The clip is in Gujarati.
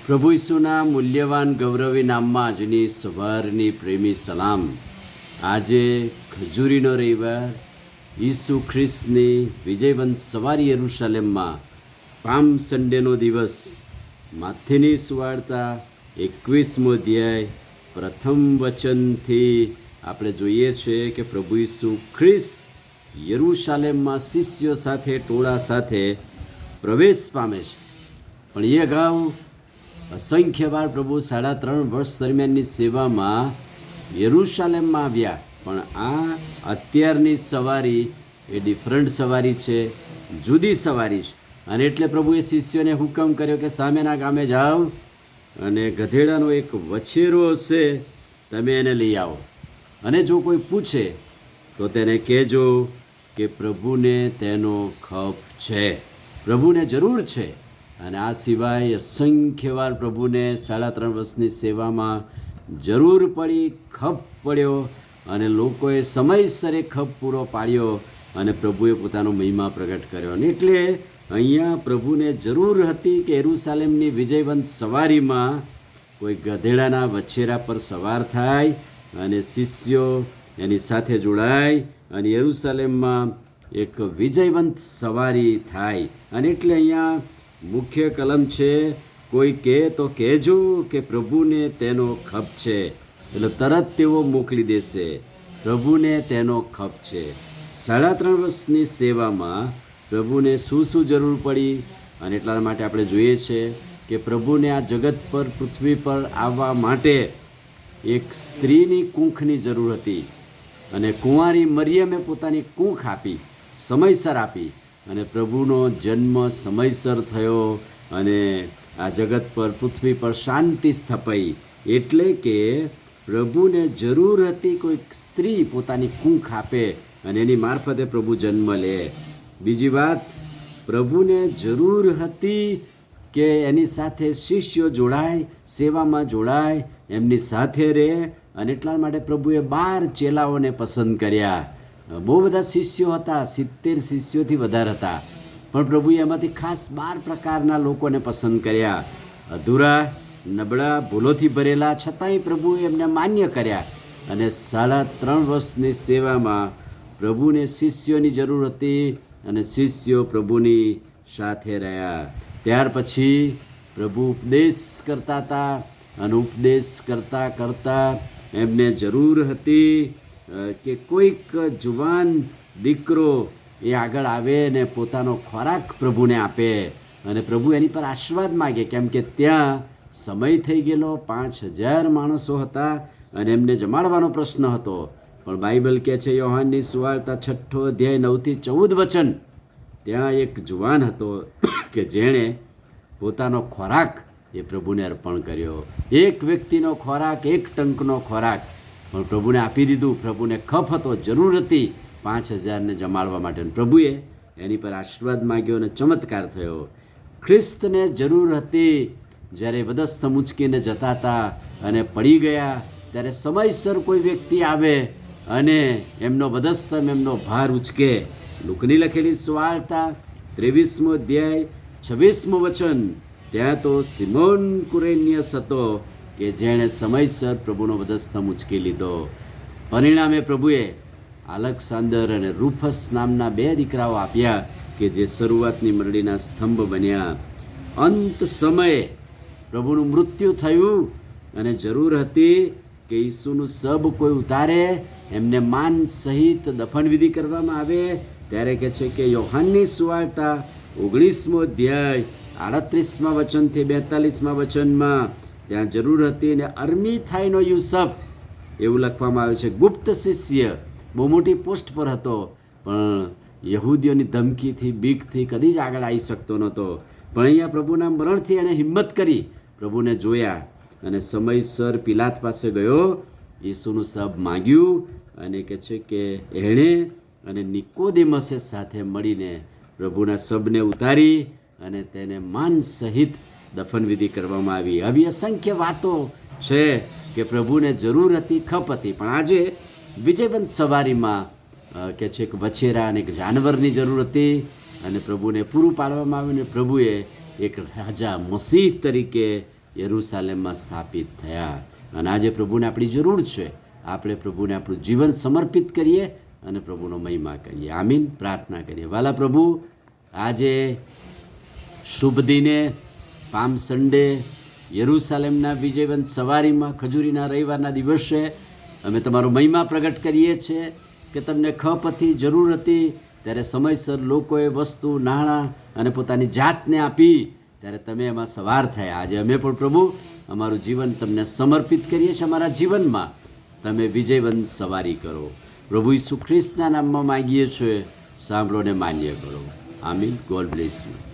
પ્રભુ ઈસુના મૂલ્યવાન ગૌરવી નામમાં આજની સવારની પ્રેમી સલામ. આજે ખજૂરીનો રવિવાર, ઈસુ ખ્રિસ્તની વિજયવંત સવારી યરૂશાલેમમાં પામ સન્ડેનો દિવસ. માથેની સુવાર્તા 21મો અધ્યાય પ્રથમ વચનથી આપણે જોઈએ છીએ કે પ્રભુ ઈસુ ખ્રિસ્ત યરૂશાલેમમાં શિષ્યો સાથે ટોળા સાથે પ્રવેશ પામે છે. પણ એ અગાઉ અસંખ્ય વાર પ્રભુ 3.5 વર્ષ દરમિયાનની સેવામાં યરૂશાલેમમાં આવ્યા. પણ આ અત્યારની સવારી એ ડિફરન્ટ સવારી છે, જુદી સવારી છે. અને એટલે પ્રભુએ શિષ્યોને હુકમ કર્યો કે સામેના ગામે જાઓ અને ગધેડાનો એક વછેરો હશે, તમે એને લઈ આવો. અને જો કોઈ પૂછે તો તેને કહેજો કે પ્રભુને તેનો ખપ છે, પ્રભુને જરૂર છે. અને આ સિવાય અસંખ્ય વાર પ્રભુને 3.5 વર્ષની સેવામાં જરૂર પડી, ખપ પડ્યો અને લોકોએ સમયસર એ ખપ પૂરો પાડ્યો અને પ્રભુએ પોતાનો મહિમા પ્રગટ કર્યો. અને એટલે અહીંયા પ્રભુને જરૂર હતી કે યરૂશાલેમની વિજયવંત સવારીમાં કોઈ ગધેડાના વછેરા પર સવાર થાય અને શિષ્યો એની સાથે જોડાય અને યરૂશાલેમમાં એક વિજયવંત સવારી થાય. અને એટલે અહીંયા મુખ્ય કલમ છે, કોઈ કહે તો કહેજો કે પ્રભુને તેનો ખપ છે. એટલે તરત તેઓ મોકલી દેશે, પ્રભુને તેનો ખપ છે. 3.5 વર્ષની સેવામાં પ્રભુને શું જરૂર પડી? અને એટલા માટે આપણે જોઈએ છે કે પ્રભુને આ જગત પર, પૃથ્વી પર આવવા માટે એક સ્ત્રીની કૂંખની જરૂર હતી. અને કુંવારી મરિયમે પોતાની કૂંખ આપી, સમયસર આપી, અને પ્રભુનો જન્મ સમયસર થયો અને આ જગત પર, પૃથ્વી પર શાંતિ સ્થપાઈ. એટલે કે પ્રભુને જરૂર હતી કોઈક સ્ત્રી પોતાની કૂંખ આપે અને એની મારફતે પ્રભુ જન્મ લે. બીજી વાત, પ્રભુને જરૂર હતી કે એની સાથે શિષ્યો જોડાય, સેવામાં જોડાય, એમની સાથે રહે. અને એટલા માટે પ્રભુએ 12 ચેલાઓને પસંદ કર્યા. બહુ બધા શિષ્યો હતા, 70 શિષ્યોથી વધારે હતા. પણ પ્રભુએ એમાંથી ખાસ 12 પ્રકારના લોકોને પસંદ કર્યા. અધૂરા, નબળા, ભૂલોથી ભરેલા, છતાંય પ્રભુએ એમને માન્ય કર્યા. અને 3.5 વર્ષની સેવામાં પ્રભુને શિષ્યોની જરૂર હતી અને શિષ્યો પ્રભુની સાથે રહ્યા. ત્યાર પછી પ્રભુ ઉપદેશ કરતા હતા અને ઉપદેશ કરતાં કરતાં એમને જરૂર હતી કે કોઈક જુવાન દીકરો એ આગળ આવે ને પોતાનો ખોરાક પ્રભુને આપે. અને પ્રભુ એની પર આશીર્વાદ માગે, કેમ કે ત્યાં સમય થઈ ગયેલો, 5,000 માણસો હતા અને એમને જમાડવાનો પ્રશ્ન હતો. પણ બાઇબલ કહે છે, યોહાનની સુવાર્તા 6 અધ્યાય 9થી 14 વચન, ત્યાં એક જુવાન હતો કે જેણે પોતાનો ખોરાક એ પ્રભુને અર્પણ કર્યો. એક વ્યક્તિનો ખોરાક, એક ટંકનો ખોરાક પણ પ્રભુને આપી દીધું. પ્રભુને ખપ હતો, જરૂર હતી 5,000ને જમાડવા માટે. પ્રભુએ એની પર આશીર્વાદ માગ્યો અને ચમત્કાર થયો. ખ્રિસ્તને જરૂર હતી જ્યારે વધસ્તંભ ઊંચકીને જતા હતા અને પડી ગયા, ત્યારે સમયસર કોઈ વ્યક્તિ આવે અને એમનો વધસ્તંભ, એમનો ભાર ઉચકે. લુકની લખેલી સુવાર્તા 23મો અધ્યાય 26મો વચન, ત્યાં તો સિમોન કુરેનિયસ હતો કે જેણે સમયસર પ્રભુનો વધસ્તંભ ઉચકી લીધો. પરિણામે પ્રભુએ અલેક્સાન્ડર અને રૂફસ નામના 2 દીકરાઓ આપ્યા કે જે શરૂઆતની મંડળીના સ્તંભ બન્યા. અંત સમયે પ્રભુનું મૃત્યુ થયું અને જરૂર હતી કે ઈસુનું શબ કોઈ ઉતારે, એમને માન સહિત દફનવિધિ કરવામાં આવે. ત્યારે કહે છે કે યોહાનની સુવાર્તા 19મો અધ્યાય 38મા વચનથી 42મા વચનમાં ત્યાં જરૂર હતી. ને અરમીથાઈનો યુસફ, એવું લખવામાં આવે છે, ગુપ્ત શિષ્ય, બહુ મોટી પોસ્ટ પર હતો, પણ યહૂદીઓની ધમકીથી, બીકથી કદી જ આગળ આવી શકતો નહોતો. પણ અહીંયા પ્રભુના મરણથી એણે હિંમત કરી, પ્રભુને જોયા અને સમયસર પિલાત પાસે ગયો, ઈસુનું શબ માગ્યું. અને કહે છે કે એણે અને નિકોદેમસે સાથે મળીને પ્રભુના શબને ઉતારી અને તેને માન સહિત દફનવિધિ કરવામાં આવી. આવી અસંખ્ય વાતો છે કે પ્રભુને જરૂર હતી, ખપ હતી. પણ આજે વિજયવંત સવારીમાં કે છે એક વછેરા અને એક જાનવરની જરૂર હતી અને પ્રભુને પૂરું પાડવામાં આવ્યું. અને પ્રભુએ એક રાજા મસીહ તરીકે યરૂશાલેમમાં સ્થાપિત થયા. અને આજે પ્રભુને આપણી જરૂર છે. આપણે પ્રભુને આપણું જીવન સમર્પિત કરીએ અને પ્રભુનો મહિમા કરીએ. આમીન. પ્રાર્થના કરીએ. વાલા પ્રભુ, આજે શુભ દિને પામ સન્ડે યરૂશાલેમના વિજયવંત સવારીમાં ખજૂરીના રવિવારના દિવસે અમે તમારો મહિમા પ્રગટ કરીએ છીએ કે તમને ખપ હતી, જરૂર હતી, ત્યારે સમયસર લોકોએ વસ્તુ, નાણાં અને પોતાની જાતને આપી, ત્યારે તમે એમાં સવાર થયા. આજે અમે પણ પ્રભુ અમારું જીવન તમને સમર્પિત કરીએ છીએ. અમારા જીવનમાં તમે વિજયવંત સવારી કરો. પ્રભુ ઈસુ ખ્રિસ્તના નામમાં માગીએ છીએ, સાંભળો ને માન્ય કરો. આમીન. God bless you.